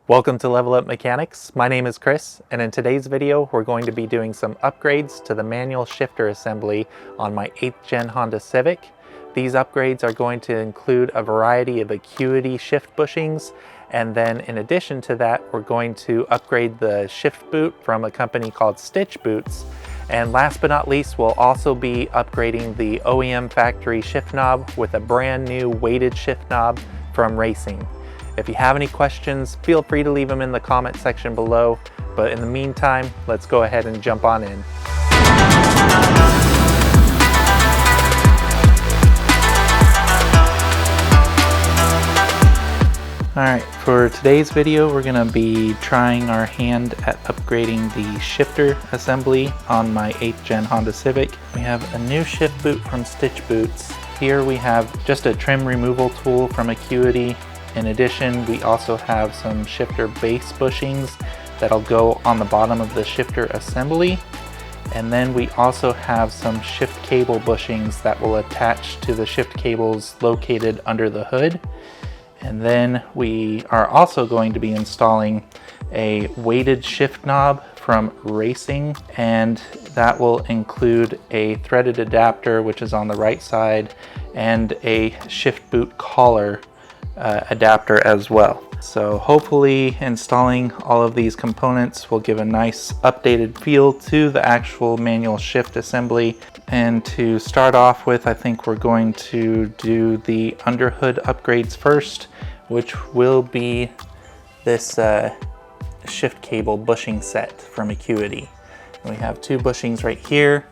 Welcome to Level Up Mechanics. My name is Chris, and in today's video we're going to be doing some upgrades to the manual shifter assembly on my 8th gen Honda Civic. These upgrades are going to include a variety of Acuity shift bushings, and then in addition to that we're going to upgrade the shift boot from a company called Stitch Boots. And last but not least, we'll also be upgrading the OEM factory shift knob with a brand new weighted shift knob from Raceseng. If you have any questions, feel free to leave them in the comment section below. But in the meantime, let's go ahead and jump on in. Alright, for today's video, we're going to be trying our hand at upgrading the shifter assembly on my 8th gen Honda Civic. We have a new shift boot from Stitch Boots. Here we have just a trim removal tool from Acuity. In addition, we also have some shifter base bushings that'll go on the bottom of the shifter assembly. And then we also have some shift cable bushings that will attach to the shift cables located under the hood. And then we are also going to be installing a weighted shift knob from Raceseng, and that will include a threaded adapter, which is on the right side, and a shift boot collar adapter as well. So hopefully installing all of these components will give a nice updated feel to the actual manual shift assembly. And to start off with, I think we're going to do the underhood upgrades first, which will be this shift cable bushing set from Acuity. And we have two bushings right here,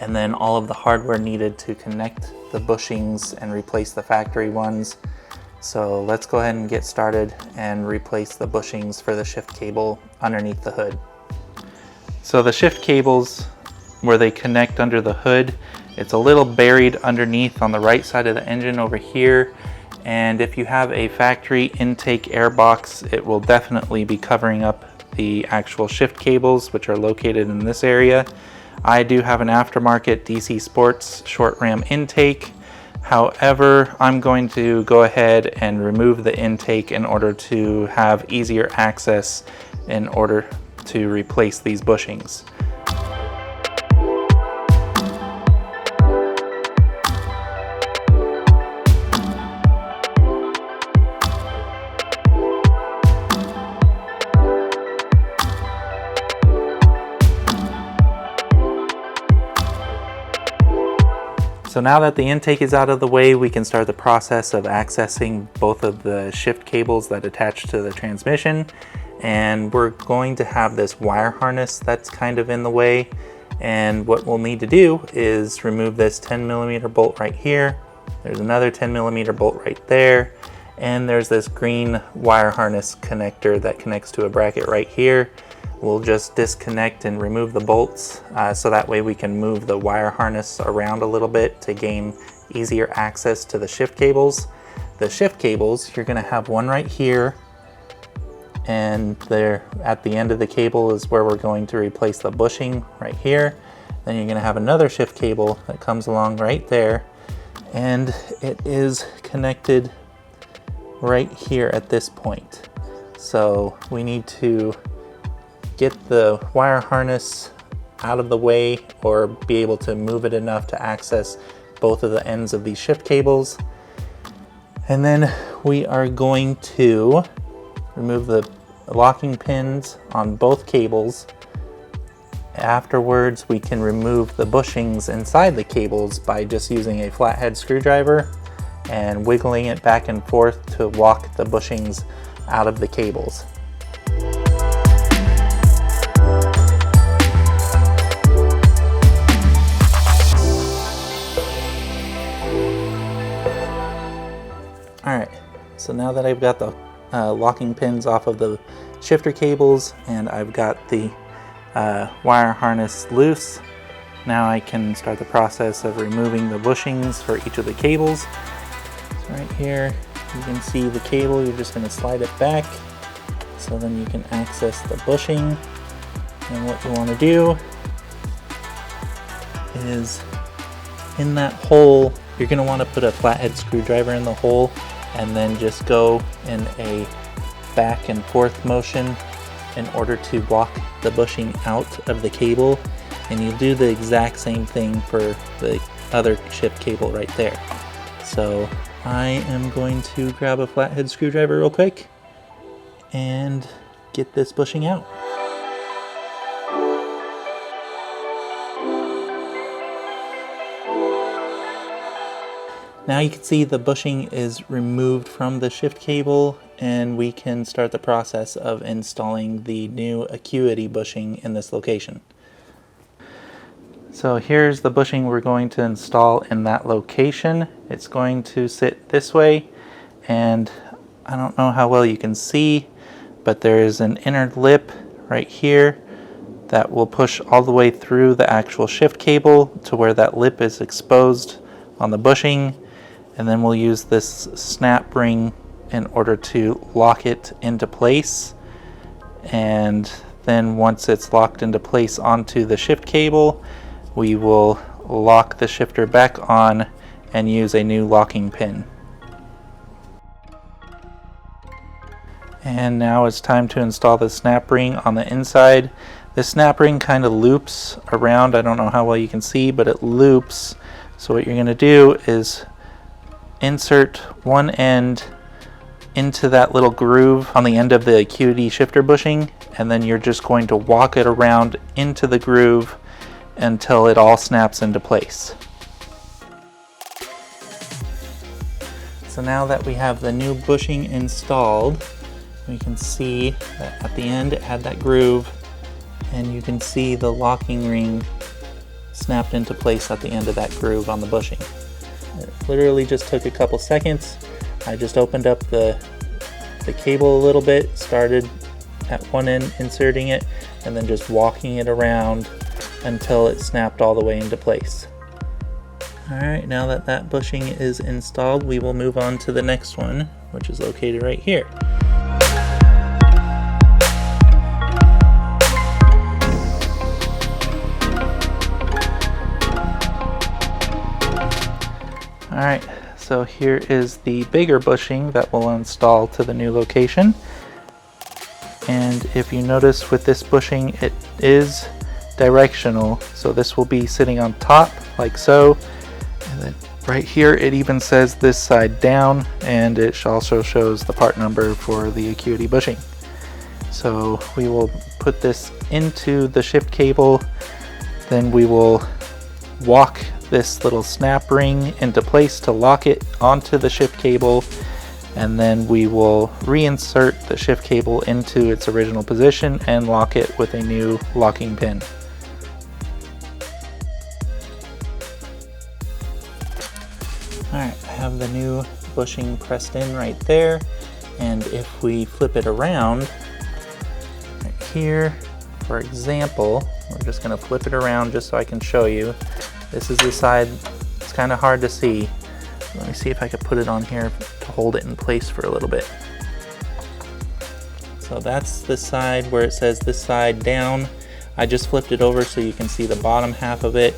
and then all of the hardware needed to connect the bushings and replace the factory ones. So let's go ahead and get started and replace the bushings for the shift cable underneath the hood. So the shift cables, where they connect under the hood, it's a little buried underneath on the right side of the engine over here. And if you have a factory intake air box, it will definitely be covering up the actual shift cables, which are located in this area. I do have an aftermarket DC Sports short ram intake. However, I'm going to go ahead and remove the intake in order to have easier access in order to replace these bushings. So now that the intake is out of the way, we can start the process of accessing both of the shift cables that attach to the transmission. And we're going to have this wire harness that's kind of in the way. And what we'll need to do is remove this 10mm bolt right here. There's another 10mm bolt right there. And there's this green wire harness connector that connects to a bracket right here. We'll just disconnect and remove the bolts so that way we can move the wire harness around a little bit to gain easier access to the shift cables. The shift cables, you're going to have one right here, and there at the end of the cable is where we're going to replace the bushing right here. Then you're going to have another shift cable that comes along right there, and it is connected right here at this point. So we need to get the wire harness out of the way or be able to move it enough to access both of the ends of these shift cables. And then we are going to remove the locking pins on both cables. Afterwards, we can remove the bushings inside the cables by just using a flathead screwdriver and wiggling it back and forth to walk the bushings out of the cables. Alright, so now that I've got the locking pins off of the shifter cables and I've got the wire harness loose, now I can start the process of removing the bushings for each of the cables. So right here, you can see the cable, you're just going to slide it back so then you can access the bushing. And what you want to do is in that hole, you're going to want to put a flathead screwdriver in the hole and then just go in a back and forth motion in order to walk the bushing out of the cable, and you do the exact same thing for the other shift cable right there. So I am going to grab a flathead screwdriver real quick and get this bushing out. Now you can see the bushing is removed from the shift cable, and we can start the process of installing the new Acuity bushing in this location. So here's the bushing we're going to install in that location. It's going to sit this way, and I don't know how well you can see, but there is an inner lip right here that will push all the way through the actual shift cable to where that lip is exposed on the bushing. And then we'll use this snap ring in order to lock it into place. And then once it's locked into place onto the shift cable, we will lock the shifter back on and use a new locking pin. And now it's time to install the snap ring on the inside. This snap ring kind of loops around. I don't know how well you can see, but it loops. So what you're going to do is insert one end into that little groove on the end of the Acuity shifter bushing, and then you're just going to walk it around into the groove until it all snaps into place. So now that we have the new bushing installed, we can see that at the end it had that groove, and you can see the locking ring snapped into place at the end of that groove on the bushing. It literally just took a couple seconds. I just opened up the cable a little bit, started at one end inserting it, and then just walking it around until it snapped all the way into place. Alright, now that that bushing is installed, we will move on to the next one, which is located right here. Alright, so here is the bigger bushing that we'll install to the new location. And if you notice with this bushing, it is directional. So this will be sitting on top like so. And then right here it even says this side down, and it also shows the part number for the Acuity bushing. So we will put this into the shift cable, then we will walk this little snap ring into place to lock it onto the shift cable, and then we will reinsert the shift cable into its original position and lock it with a new locking pin. Alright, I have the new bushing pressed in right there, and if we flip it around right here, for example, we're just going to flip it around just so I can show you. This is the side, it's kind of hard to see. Let me see if I could put it on here to hold it in place for a little bit. So that's the side where it says this side down. I just flipped it over so you can see the bottom half of it,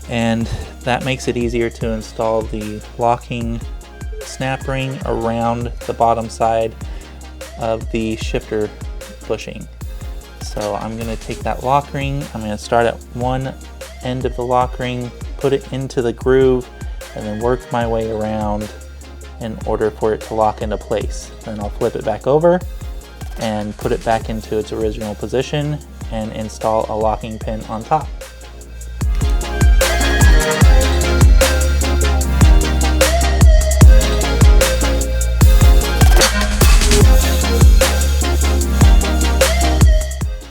and that makes it easier to install the locking snap ring around the bottom side of the shifter bushing. So I'm going to take that lock ring, I'm going to start at one end of the lock ring, put it into the groove, and then work my way around in order for it to lock into place. Then I'll flip it back over and put it back into its original position and install a locking pin on top.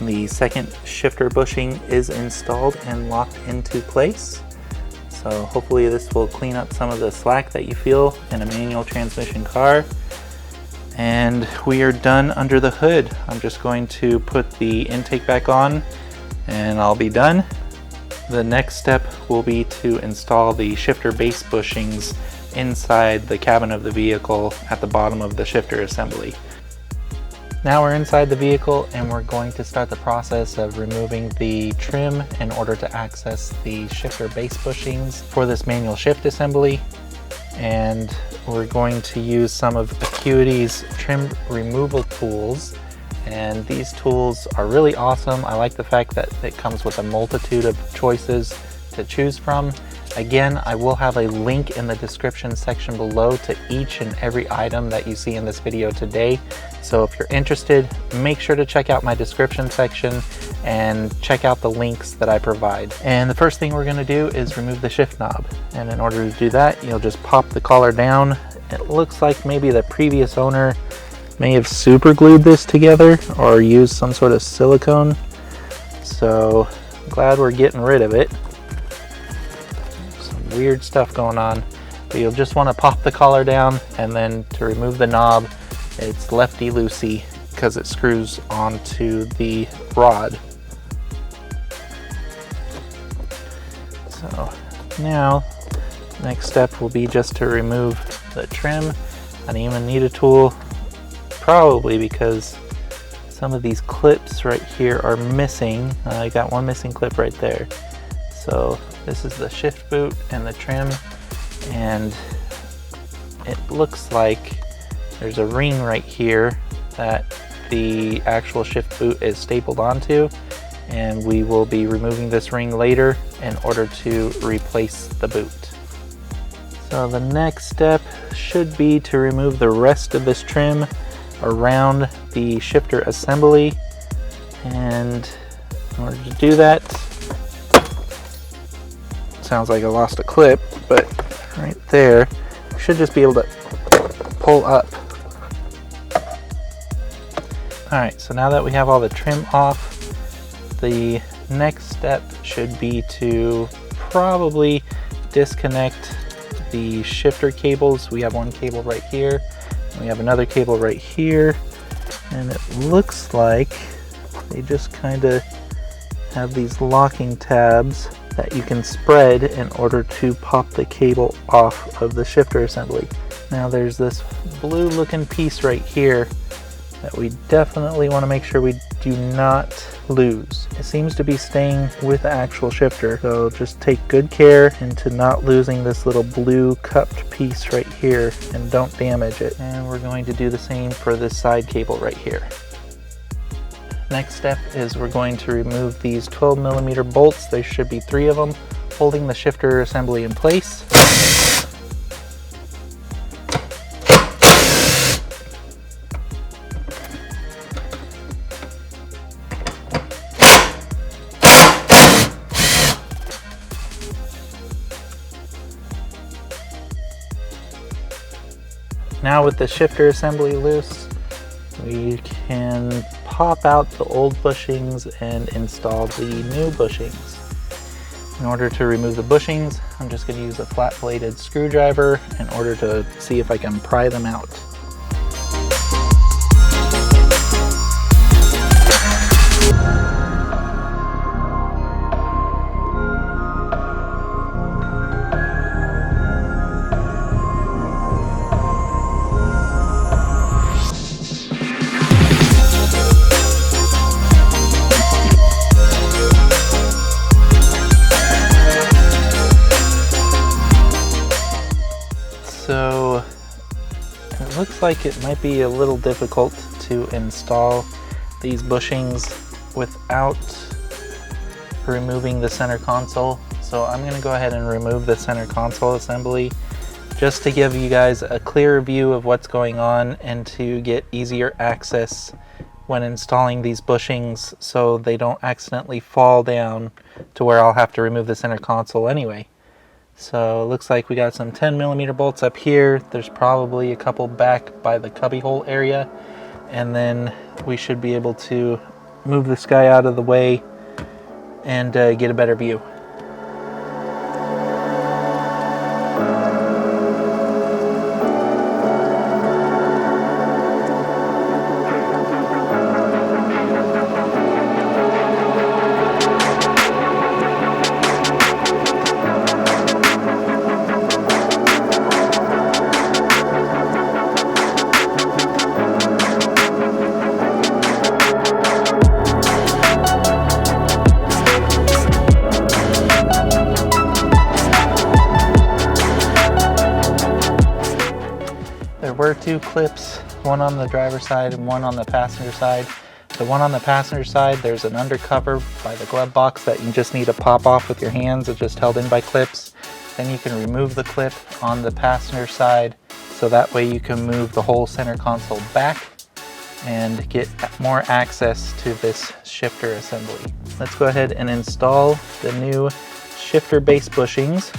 The second shifter bushing is installed and locked into place. So hopefully this will clean up some of the slack that you feel in a manual transmission car. And we are done under the hood. I'm just going to put the intake back on and I'll be done. The next step will be to install the shifter base bushings inside the cabin of the vehicle at the bottom of the shifter assembly. Now we're inside the vehicle and we're going to start the process of removing the trim in order to access the shifter base bushings for this manual shift assembly. And we're going to use some of Acuity's trim removal tools. And these tools are really awesome. I like the fact that it comes with a multitude of choices to choose from. Again, I will have a link in the description section below to each and every item that you see in this video today. So if you're interested, make sure to check out my description section and check out the links that I provide. And the first thing we're gonna do is remove the shift knob. And in order to do that, you'll just pop the collar down. It looks like maybe the previous owner may have super glued this together or used some sort of silicone. So I'm glad we're getting rid of it. Some weird stuff going on. But you'll just want to pop the collar down, and then to remove the knob, it's lefty-loosey because it screws onto the rod. So now, next step will be just to remove the trim. I don't even need a tool, probably because some of these clips right here are missing. I got one missing clip right there. So this is the shift boot and the trim, and it looks like there's a ring right here that the actual shift boot is stapled onto, and we will be removing this ring later in order to replace the boot. So the next step should be to remove the rest of this trim around the shifter assembly, and in order to do that, sounds like I lost a clip, but right there, you should just be able to pull up. Alright, so now that we have all the trim off, the next step should be to probably disconnect the shifter cables. We have one cable right here, and we have another cable right here, and it looks like they just kind of have these locking tabs that you can spread in order to pop the cable off of the shifter assembly. Now there's this blue looking piece right here that we definitely want to make sure we do not lose. It seems to be staying with the actual shifter, so just take good care into not losing this little blue cupped piece right here, and don't damage it. And we're going to do the same for this side cable right here. Next step is we're going to remove these 12mm bolts. There should be 3 of them holding the shifter assembly in place. Now with the shifter assembly loose, we can pop out the old bushings and install the new bushings. In order to remove the bushings, I'm just going to use a flat-bladed screwdriver in order to see if I can pry them out. So it looks like it might be a little difficult to install these bushings without removing the center console. So I'm going to go ahead and remove the center console assembly just to give you guys a clearer view of what's going on and to get easier access when installing these bushings so they don't accidentally fall down to where I'll have to remove the center console anyway. So it looks like we got some 10mm bolts up here. There's probably a couple back by the cubbyhole area, and then we should be able to move this guy out of the way and get a better view. two clips, one on the driver's side and one on the passenger side. The one on the passenger side, there's an undercover by the glove box that you just need to pop off with your hands. It's just held in by clips. Then you can remove the clip on the passenger side, so that way you can move the whole center console back and get more access to this shifter assembly. Let's go ahead and install the new shifter base bushings.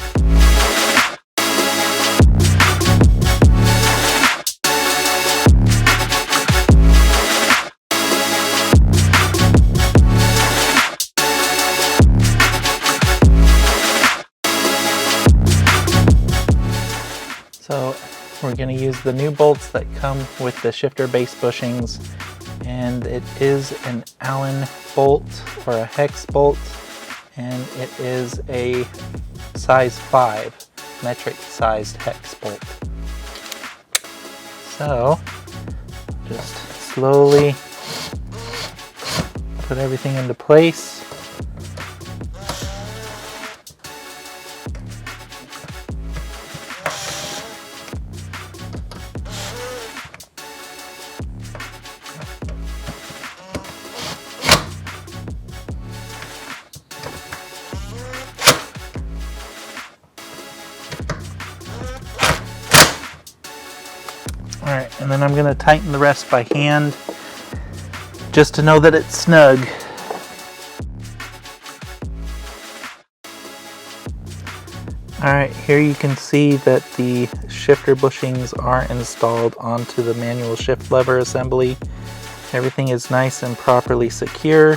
So we're going to use the new bolts that come with the shifter base bushings, and it is an Allen bolt or a hex bolt, and it is a size 5 metric sized hex bolt. So just slowly put everything into place. All right, and then I'm going to tighten the rest by hand just to know that it's snug. All right, here you can see that the shifter bushings are installed onto the manual shift lever assembly. Everything is nice and properly secure.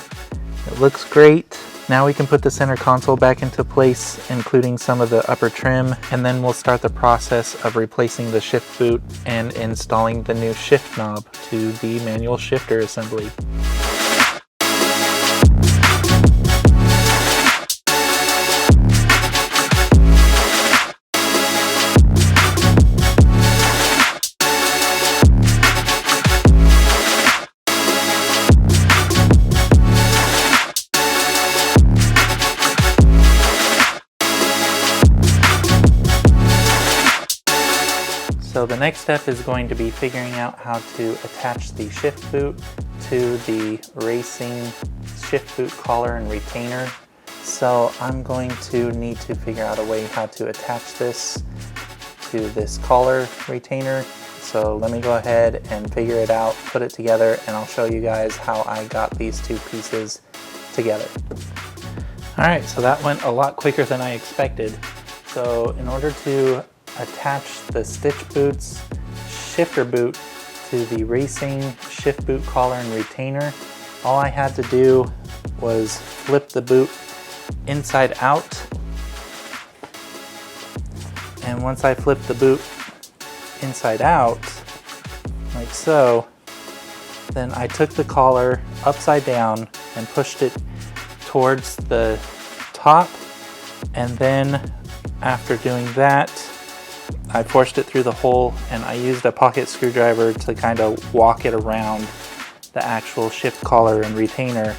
It looks great. Now we can put the center console back into place, including some of the upper trim, and then we'll start the process of replacing the shift boot and installing the new shift knob to the manual shifter assembly. So the next step is going to be figuring out how to attach the shift boot to the Raceseng shift boot collar and retainer. So I'm going to need to figure out a way how to attach this to this collar retainer. So let me go ahead and figure it out, put it together, and I'll show you guys how I got these two pieces together. All right, so that went a lot quicker than I expected. So in order to attach the stitch boot's shifter boot to the Raceseng shift boot collar and retainer, all I had to do was flip the boot inside out. And once I flipped the boot inside out, like so, then I took the collar upside down and pushed it towards the top, and then after doing that, I forced it through the hole, and I used a pocket screwdriver to kind of walk it around the actual shift collar and retainer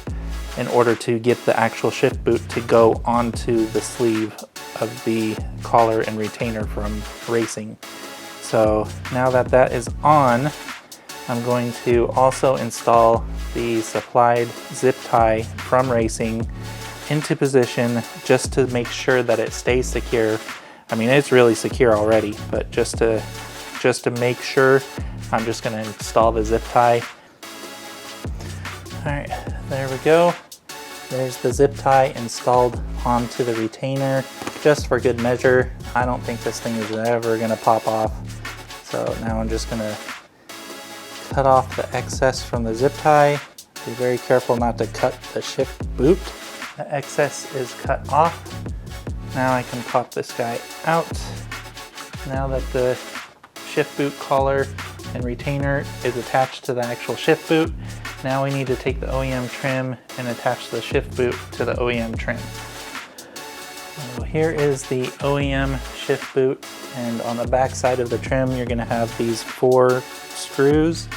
in order to get the actual shift boot to go onto the sleeve of the collar and retainer from Raceseng. So now that that is on, I'm going to also install the supplied zip tie from Raceseng into position just to make sure that it stays secure. I mean, it's really secure already, but just to make sure, I'm just going to install the zip tie. All right, there we go. There's the zip tie installed onto the retainer, just for good measure. I don't think this thing is ever going to pop off. So now I'm just going to cut off the excess from the zip tie. Be very careful not to cut the shift boot. The excess is cut off. Now I can pop this guy out. Now that the shift boot collar and retainer is attached to the actual shift boot, now we need to take the OEM trim and attach the shift boot to the OEM trim. So here is the OEM shift boot, and on the back side of the trim you're going to have these 4 screws,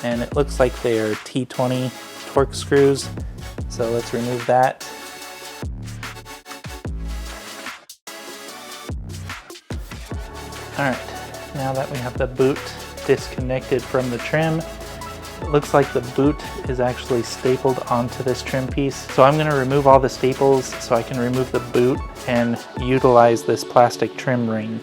and it looks like they are T20 torque screws. So let's remove that. Alright, now that we have the boot disconnected from the trim. It looks like the boot is actually stapled onto this trim piece. So I'm going to remove all the staples so I can remove the boot and utilize this plastic trim ring.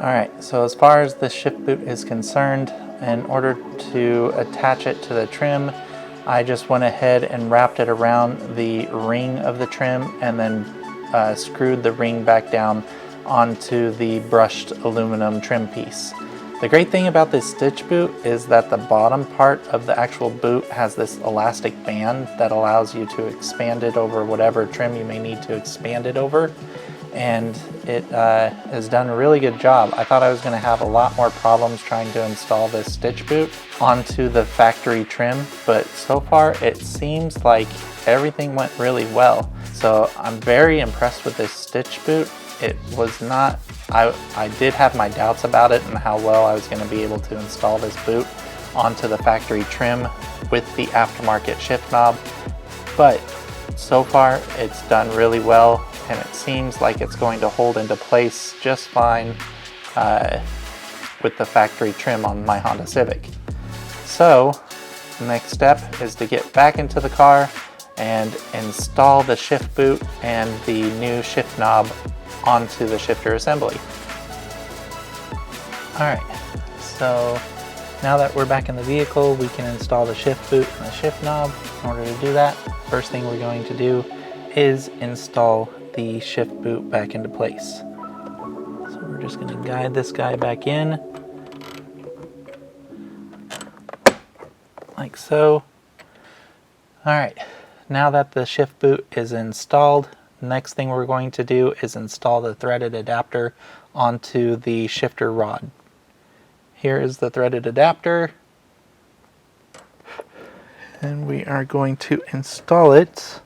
Alright, so as far as the shift boot is concerned, in order to attach it to the trim, I just went ahead and wrapped it around the ring of the trim and then screwed the ring back down onto the brushed aluminum trim piece. The great thing about this stitch boot is that the bottom part of the actual boot has this elastic band that allows you to expand it over whatever trim you may need to expand it over. And it has done a really good job. I thought I was going to have a lot more problems trying to install this stitch boot onto the factory trim, but so far it seems like everything went really well. So I'm very impressed with this stitch boot. It was not, I did have my doubts about it and how well I was going to be able to install this boot onto the factory trim with the aftermarket shift knob, but so far it's done really well. And it seems like it's going to hold into place just fine with the factory trim on my Honda Civic. So the next step is to get back into the car and install the shift boot and the new shift knob onto the shifter assembly. Alright, so now that we're back in the vehicle, we can install the shift boot and the shift knob. In order to do that, first thing we're going to do is install the shift boot back into place. So we're just going to guide this guy back in like so. Alright, now that the shift boot is installed, next thing we're going to do is install the threaded adapter onto the shifter rod. Here is the threaded adapter, and we are going to install it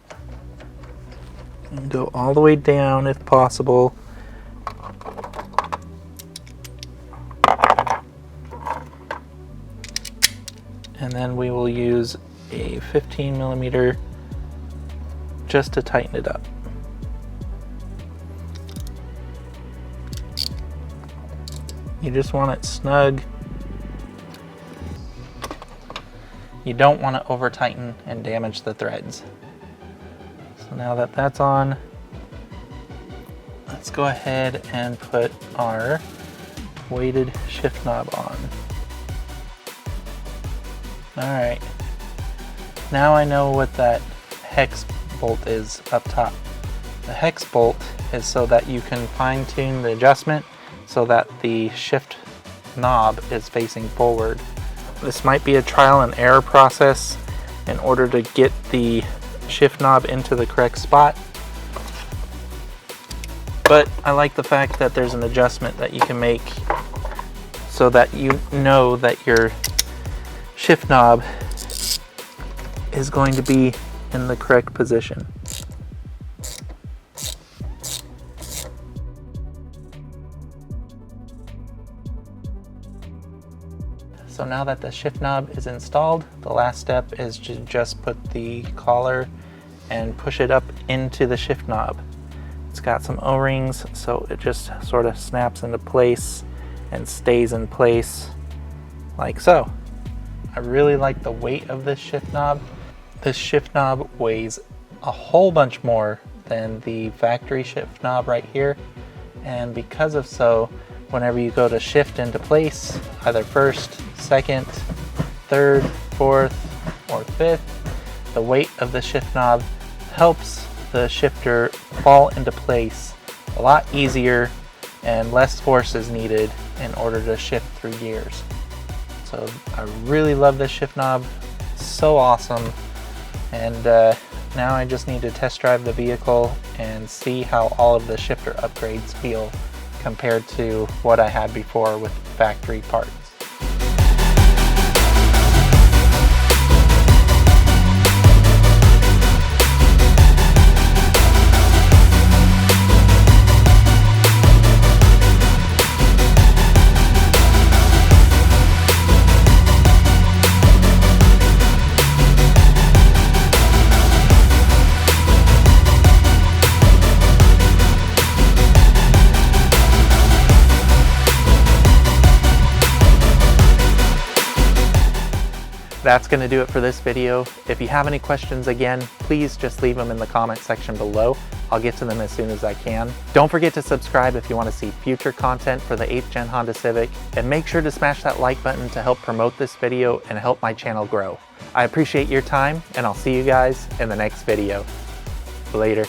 and go all the way down if possible. And then we will use a 15mm just to tighten it up. You just want it snug. You don't want to over tighten and damage the threads. So now that that's on, let's go ahead and put our weighted shift knob on. Alright, now I know what that hex bolt is up top. The hex bolt is so that you can fine tune the adjustment so that the shift knob is facing forward. This might be a trial and error process in order to get the shift knob into the correct spot, but I like the fact that there's an adjustment that you can make so that you know that your shift knob is going to be in the correct position. So now that the shift knob is installed, the last step is to just put the collar and push it up into the shift knob. It's got some O-rings, so it just sort of snaps into place and stays in place like so. I really like the weight of this shift knob. This shift knob weighs a whole bunch more than the factory shift knob right here, and because of so, whenever you go to shift into place, either first, second, third, fourth, or fifth, the weight of the shift knob helps the shifter fall into place a lot easier and less force is needed in order to shift through gears. So I really love this shift knob, it's so awesome, and now I just need to test drive the vehicle and see how all of the shifter upgrades feel compared to what I had before with factory parts. That's going to do it for this video. If you have any questions, again, please just leave them in the comment section below. I'll get to them as soon as I can. Don't forget to subscribe if you want to see future content for the 8th Gen Honda Civic, and make sure to smash that like button to help promote this video and help my channel grow. I appreciate your time, and I'll see you guys in the next video. Later.